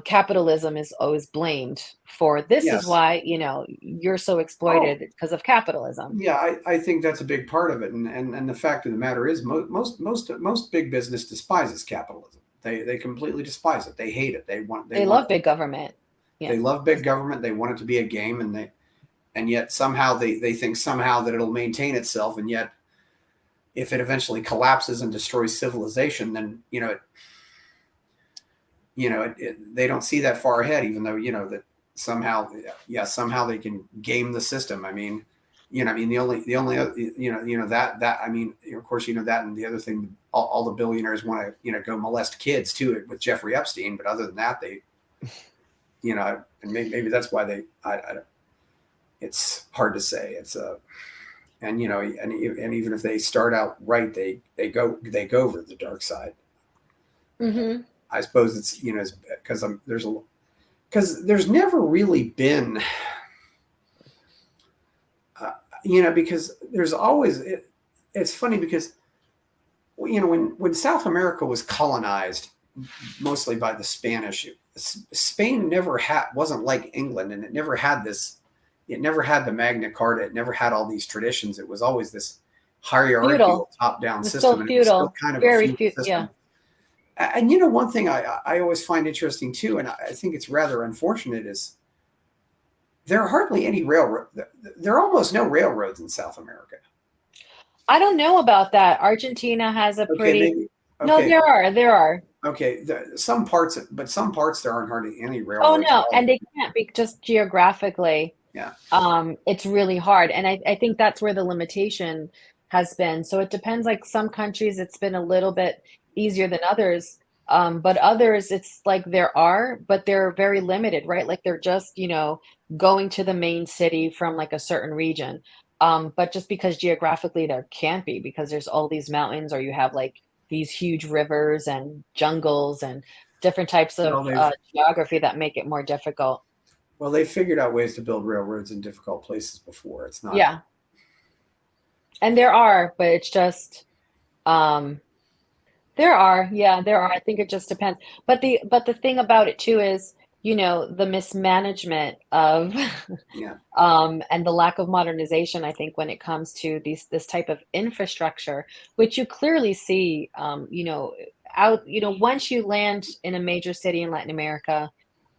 capitalism is always blamed for this is Yes. why you're so Oh, exploited because of capitalism. yeah. I think that's a big part of it, and the fact of the matter is, most big business despises capitalism. They completely despise it. They hate it. They They want love big government. Yeah. they love big government. They want it to be a game, and yet somehow they think somehow that it'll maintain itself, and yet if it eventually collapses and destroys civilization, then they don't see that far ahead, even though that somehow, yeah, somehow they can game the system. I mean, the only other, that I mean, of course, that, and the other thing, all the billionaires want to go molest kids too with Jeffrey Epstein, but other than that, they and maybe that's why I don't, it's hard to say. It's a and and even if they start out right, they go over the dark side. Hmm. I suppose it's because because there's never really been because there's always it's funny because when South America was colonized mostly by the Spanish, Spain wasn't like England, and it never had the Magna Carta, it never had all these traditions. It was always this Feudal. hierarchical top down It was still system, and it was still feudal. kind of a Very feudal few. Yeah. system. And one thing I always find interesting too, and I think it's rather unfortunate, is there are hardly any railroad. There are almost no railroads in South America. I don't know about that. Argentina has a Okay, pretty. maybe. No, Okay, there are. okay. Some parts there aren't hardly any Oh railroads at no, all. and they can't be just geographically. Yeah. It's really hard, and I think that's where the limitation has been. So it depends. Like some countries, it's been a little bit easier than others, but others, it's like there are, but they're very limited, right? Like they're just going to the main city from like a certain region. But just because geographically there can't be because there's all these mountains, or you have like these huge rivers and jungles and different types of Well, they've geography that make it more difficult. well they've figured out ways to build railroads in difficult places before. It's not. Yeah. And there are, but it's just um there are, yeah, there are. I think it just depends. But the thing about it too is, the mismanagement of Yeah. and the lack of modernization, I think, when it comes to this type of infrastructure, which you clearly see once you land in a major city in Latin America,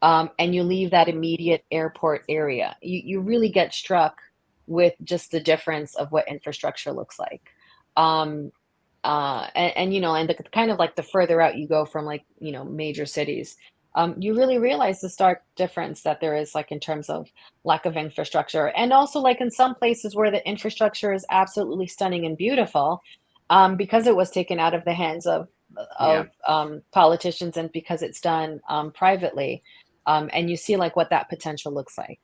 and you leave that immediate airport area, you really get struck with just the difference of what infrastructure looks like. Um, and the kind of like the further out you go from like major cities, you really realize the stark difference that there is like in terms of lack of infrastructure, and also like in some places where the infrastructure is absolutely stunning and beautiful, because it was taken out of the hands of Yeah. politicians, and because it's done privately, and you see like what that potential looks like.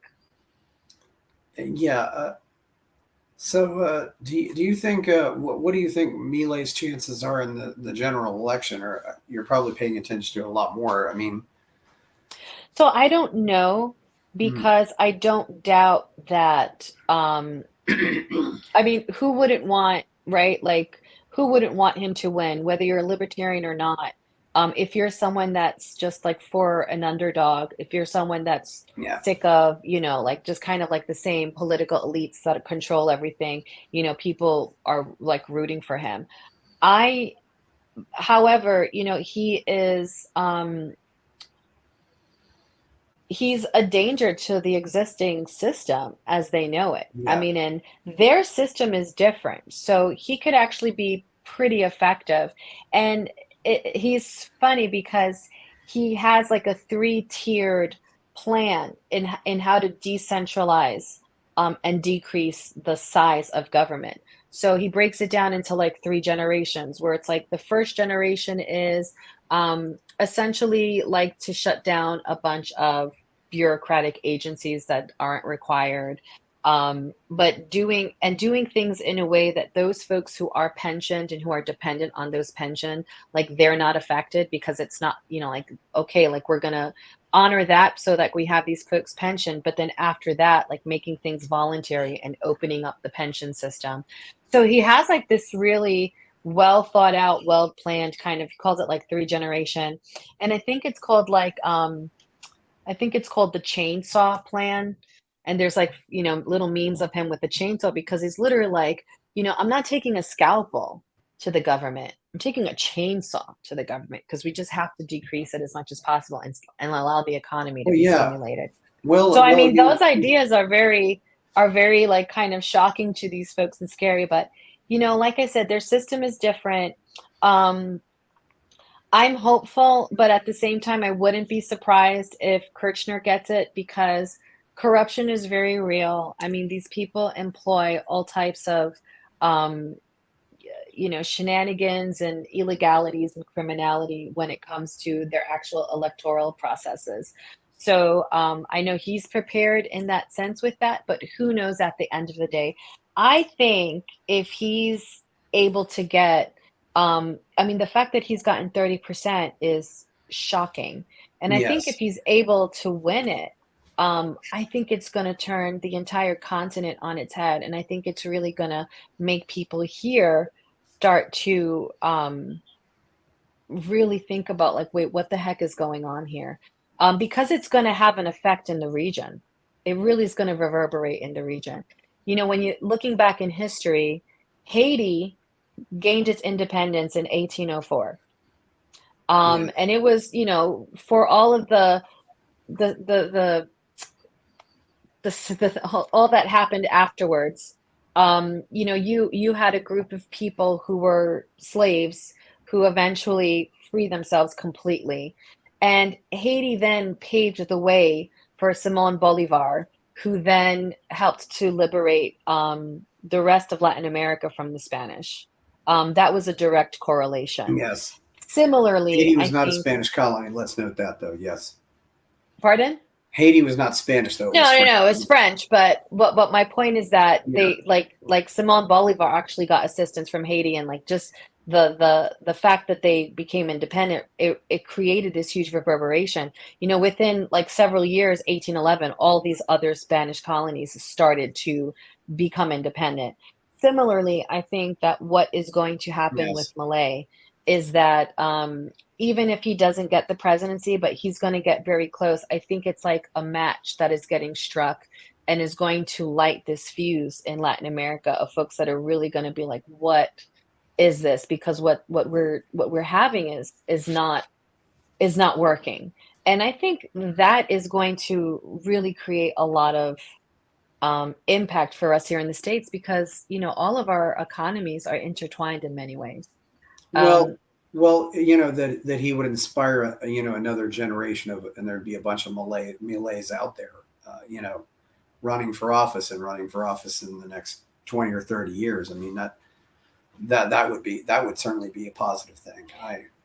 Yeah. So, do you think what do you think Milei's chances are in the general election? Or you're probably paying attention to a lot more. I mean, So I don't know, hmm. because I don't doubt that. I mean, who wouldn't want, right? Like, who wouldn't want him to win, whether you're a libertarian or not. If you're someone that's just like for an underdog, if you're someone that's Yeah. sick of, like just kind of like the same political elites that control everything, people are like rooting for him. However, he's a danger to the existing system as they know it. I Yeah. mean, and their system is different. So he could actually be pretty effective. And he's funny because he has like a three-tiered plan in how to decentralize and decrease the size of government. So he breaks it down into like three generations, where it's like the first generation is essentially like to shut down a bunch of bureaucratic agencies that aren't required, but doing things in a way that those folks who are pensioned and who are dependent on those pension, like they're not affected, because it's not, like, okay, like we're gonna honor that so that we have these folks pensioned, but then after that, like making things voluntary and opening up the pension system. So he has like this really well thought out, well planned kind of, he calls it like three generation. And I think it's called like I think it's called the chainsaw plan. And there's like, little memes of him with the chainsaw, because he's literally like, I'm not taking a scalpel to the government. I'm taking a chainsaw to the government, because we just have to decrease it as much as possible and allow the economy to Well, be yeah. stimulated. Well, So I mean, you know, those ideas are very like kind of shocking to these folks and scary, but like I said, their system is different. Um, I'm hopeful, but at the same time, I wouldn't be surprised if Kirchner gets it, because corruption is very real. I mean, these people employ all types of, um, shenanigans and illegalities and criminality when it comes to their actual electoral processes. So I know he's prepared in that sense with that, but who knows at the end of the day. I think if he's able to get, I mean, the fact that he's gotten 30% is shocking. And I think if yes. he's able to win it, I think it's going to turn the entire continent on its head. And I think it's really going to make people here start to really think about, like, wait, what the heck is going on here? Because it's going to have an effect in the region. It really is going to reverberate in the region. When you're looking back in history, Haiti gained its independence in 1804. Yeah. And it was, for all of the the all that happened afterwards. You had a group of people who were slaves who eventually freed themselves completely, and Haiti then paved the way for Simon Bolivar, who then helped to liberate the rest of Latin America from the Spanish. That was a direct correlation. Yes. Similarly, Haiti was I not a think, Spanish colony. Let's note that, though. Yes. pardon? Haiti was not Spanish, though. It No, was no, French. no. It's French, but my point is that Yeah. they like Simon Bolivar actually got assistance from Haiti, and like just the fact that they became independent, it created this huge reverberation. Within like several years, 1811, all these other Spanish colonies started to become independent. Similarly, I think that what is going to happen with Yes. Milei is that even if he doesn't get the presidency, but he's going to get very close. I think it's like a match that is getting struck and is going to light this fuse in Latin America of folks that are really going to be like, what is this? Because what we're having is not working. And I think that is going to really create a lot of impact for us here in the States, because all of our economies are intertwined in many ways. Well, Um, well, that he would inspire, another generation of, and there'd be a bunch of Malays out there, running for office and running for office in the next 20 or 30 years. I mean, that would certainly be a positive thing.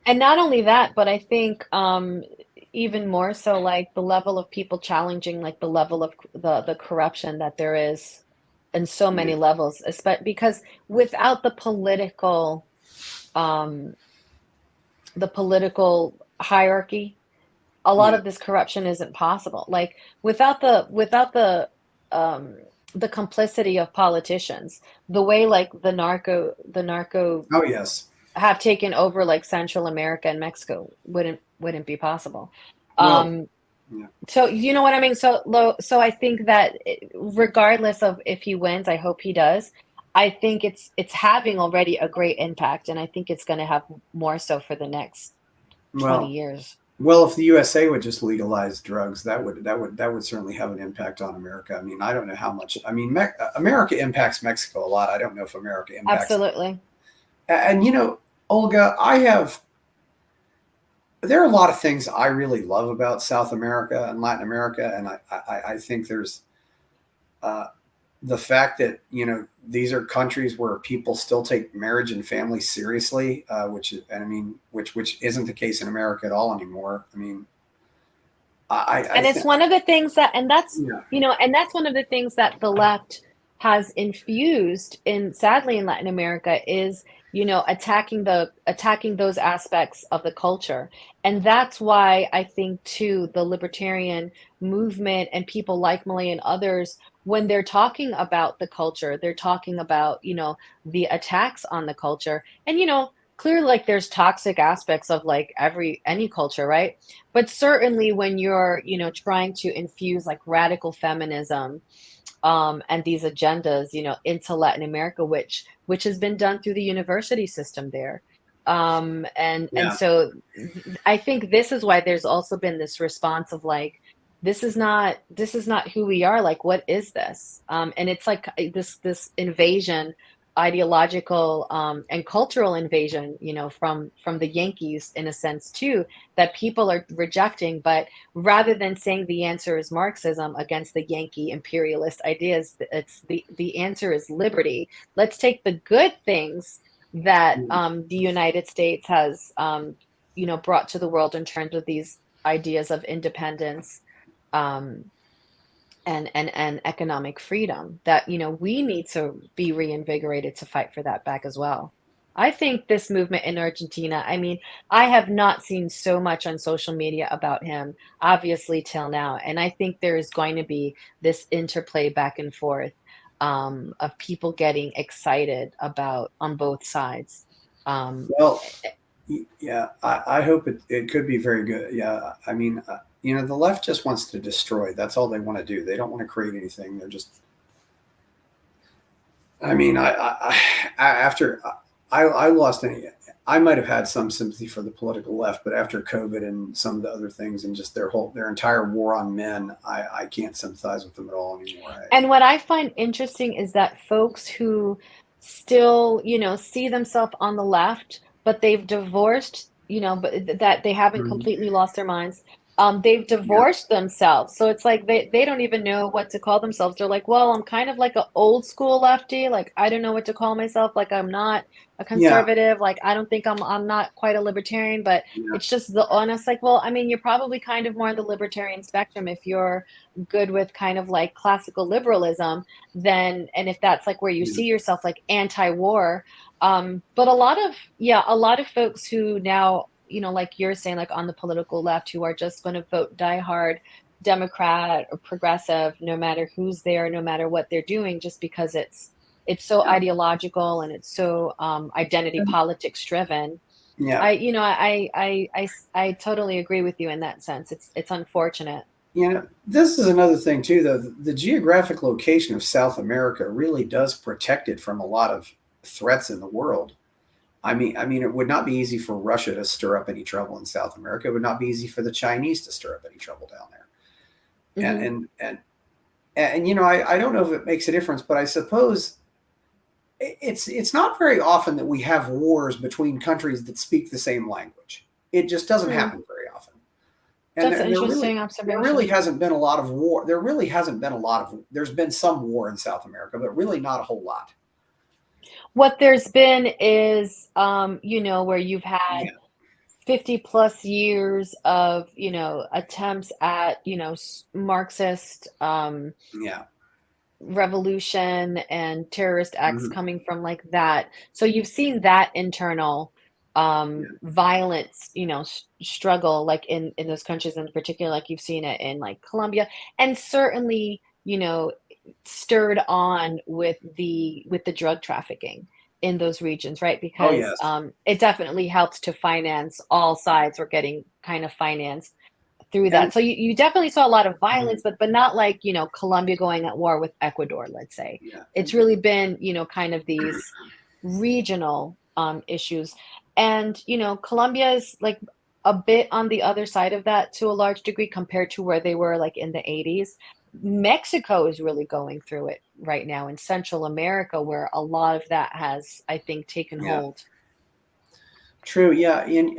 And not only that, but I think even more so, like the level of people challenging, like the level of the corruption that there is in so many Yeah. levels, especially because without um, the political hierarchy, a lot Yeah. of this corruption isn't possible. Like without the um, the complicity of politicians, the way like the narco Oh yes. have taken over like Central America and Mexico wouldn't be possible. Well, Um, yeah. so you know what I mean? So I think that regardless of if he wins, I hope he does. I think it's having already a great impact, and I think it's going to have more so for the next 20 Well, years. well, if the USA would just legalize drugs, that would certainly have an impact on America. I mean, I don't know how much. I mean, America impacts Mexico a lot. I don't know if America impacts. Absolutely. And Olga, there are a lot of things I really love about South America and Latin America, and I think there's uh, the fact that these are countries where people still take marriage and family seriously, and I mean, which isn't the case in America at all anymore. I mean, I And it's think, one of the things that, and that's, yeah, and that's one of the things that the left has infused in, sadly, in Latin America is, attacking those aspects of the culture. And that's why I think too, the libertarian movement and people like Malay and others, when they're talking about the culture, they're talking about, the attacks on the culture. And, clearly like there's toxic aspects of like any culture, right? But certainly when you're, trying to infuse like radical feminism, and these agendas, into Latin America, which has been done through the university system there. And yeah, so I think this is why there's also been this response of like, this is not who we are. Like, what is this? And it's like this invasion, ideological, and cultural invasion, from the Yankees in a sense too, that people are rejecting. But rather than saying the answer is Marxism against the Yankee imperialist ideas, it's the answer is liberty. Let's take the good things that, the United States has, brought to the world in terms of these ideas of independence, um, and economic freedom, that we need to be reinvigorated to fight for that back as well. I think this movement in Argentina, I mean, I have not seen so much on social media about him, obviously, till now. And I think there is going to be this interplay back and forth, of people getting excited about on both sides. Um, well, yeah. I hope it could be very good. Yeah, I mean, the left just wants to destroy. That's all they want to do. They don't want to create anything. They're just. I mean, after I lost any. I might have had some sympathy for the political left, but after COVID and some of the other things and just their entire war on men, I can't sympathize with them at all anymore. And what I find interesting is that folks who still, see themselves on the left, but they've divorced, but that they haven't Mhm. completely lost their minds. They've Yeah, divorced themselves. So it's like they don't even know what to call themselves. They're like, well, I'm kind of like an old school lefty. Like, I don't know what to call myself. Like, I'm not a yeah, conservative. Like, I don't think I'm not quite a libertarian, but yeah, it's just the honest, like, well, I mean, you're probably kind of more on the libertarian spectrum if you're good with kind of like classical liberalism, then, and if that's like where you yeah. see yourself, like anti-war. But a lot of folks who now, like you're saying, like on the political left, who are just going to vote diehard Democrat or progressive, no matter who's there, no matter what they're doing, just because it's so Yeah. ideological and it's so, identity politics driven. Yeah. I totally agree with you in that sense. It's unfortunate. This is another thing too, though. The geographic location of South America really does protect it from a lot of threats in the world. I mean, it would not be easy for Russia to stir up any trouble in South America. It would not be easy for the Chinese to stir up any trouble down there. And Hmm. I don't know if it makes a difference, but I suppose it's not very often that we have wars between countries that speak the same language. It just doesn't Hmm. happen very often. And That's there, an and there really interesting there really observation. hasn't been a lot of war. There really hasn't been a lot of. There's been some war in South America, but really not a whole lot. What there's been is, where you've Yeah, had 50 plus years of, attempts at, Marxist, yeah, revolution and terrorist acts hmm, coming from like that. So you've seen that internal, yeah, violence, struggle, like in those countries in particular, like you've seen it in like Colombia, and certainly, stirred on with the drug trafficking in those regions, right? Oh Because yes. it definitely helped to finance all sides were getting kind of financed through And that. So you definitely saw a lot of mhm, violence, but not like, Colombia going at war with Ecuador, let's say. yeah, It's really been, kind of these regional issues. And, Colombia is like a bit on the other side of that to a large degree compared to where they were like in the 80s. Mexico is really going through it right now in Central America, where a lot of that has, I think, taken yeah, hold. true. Yeah, and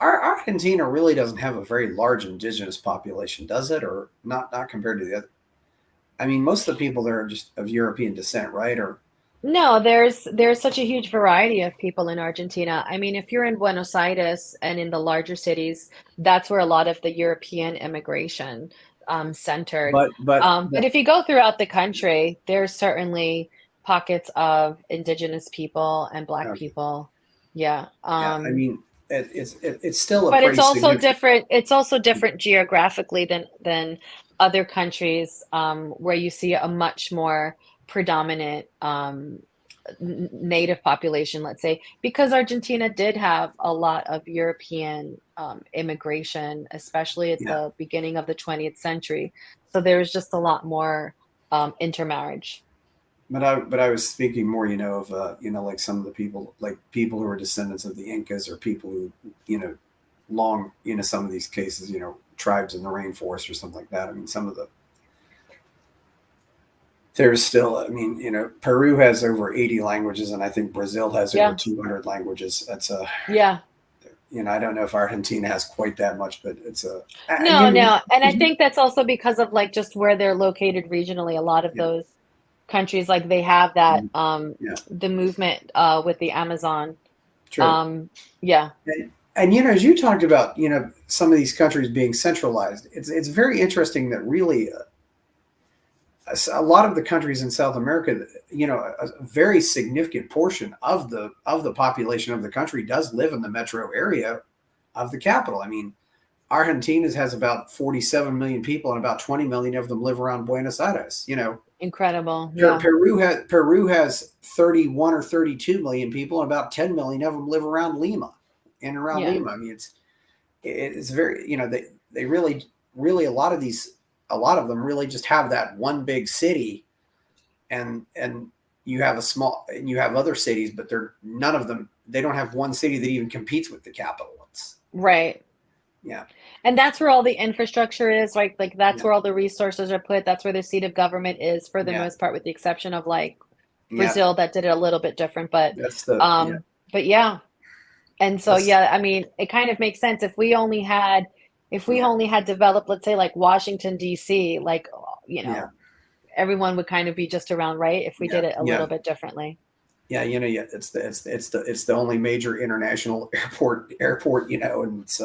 our Argentina really doesn't have a very large indigenous population, does it? Or not compared to the other. I mean, most of the people there are just of European descent, right? Or No, there's such a huge variety of people in Argentina. I mean, if you're in Buenos Aires and in the larger cities, that's where a lot of the European immigration centered. but but But but if you go throughout the country, there's certainly pockets of indigenous people and Black okay, people. Yeah. yeah. I mean, it's still a But pretty significant. it's also different geographically than other countries where you see a much more predominant native population, let's say, because Argentina did have a lot of European immigration, especially at Yeah, the beginning of the 20th century. So there was just a lot more intermarriage. but I was speaking more, of like some of the people, like people who are descendants of the Incas, or people who, long, some of these cases, tribes in the rainforest or something like that. I mean, some of the there's still, I mean, Peru has over 80 languages, and I think Brazil has over Yeah, 200 languages. That's a, yeah. I don't know if Argentina has quite that much, but it's a, and No, no. And I think that's also because of like just where they're located regionally. A lot of yeah, those countries, like they have that yeah, the movement with the Amazon. true. Um, yeah, And as you talked about, some of these countries being centralized, it's very interesting that really a lot of the countries in South America, a very significant portion of the population of the country does live in the metro area of the capital. I mean, Argentina has about 47 million people, and about 20 million of them live around Buenos Aires. incredible. Yeah, Peru has 31 or 32 million people, and about 10 million of them live around Lima, in and around yeah, Lima. I mean, it's very, they really a lot of them really just have that one big city, and you have other cities, but they're none of them. They don't have one city that even competes with the capital. It's right. yeah, And that's where all the infrastructure is, right? Like that's yeah, where all the resources are put. That's where the seat of government is for the yeah, most part, with the exception of like yeah. Brazil that did it a little bit different. That's the yeah, Um, but yeah. And so that's yeah, I mean, it kind of makes sense if we yeah, only had developed, let's say like Washington DC, like yeah, everyone would kind of be just around, right? If we yeah, did it a yeah. little bit differently. Yeah, yeah. It's the only major international airport, and it's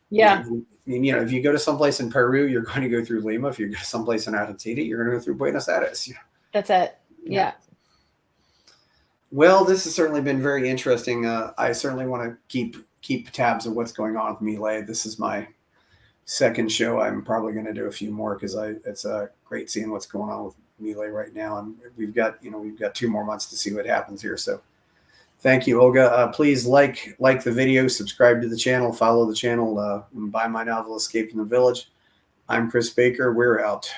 Yeah, I mean, if you go to someplace in Peru, you're going to go through Lima. If you go to someplace in Argentina, you're going to go through Buenos Aires. that's it. Yeah. Yeah. Well, this has certainly been very interesting. I certainly want to keep tabs of what's going on with Milei. This is my second show. I'm probably going to do a few more because it's great seeing what's going on with Milei right now, and we've got 2 more months to see what happens here. So thank you, Olga. Please like the video, subscribe to the channel, follow the channel, and buy my novel Escape from the Village. I'm Chris Baker. We're out.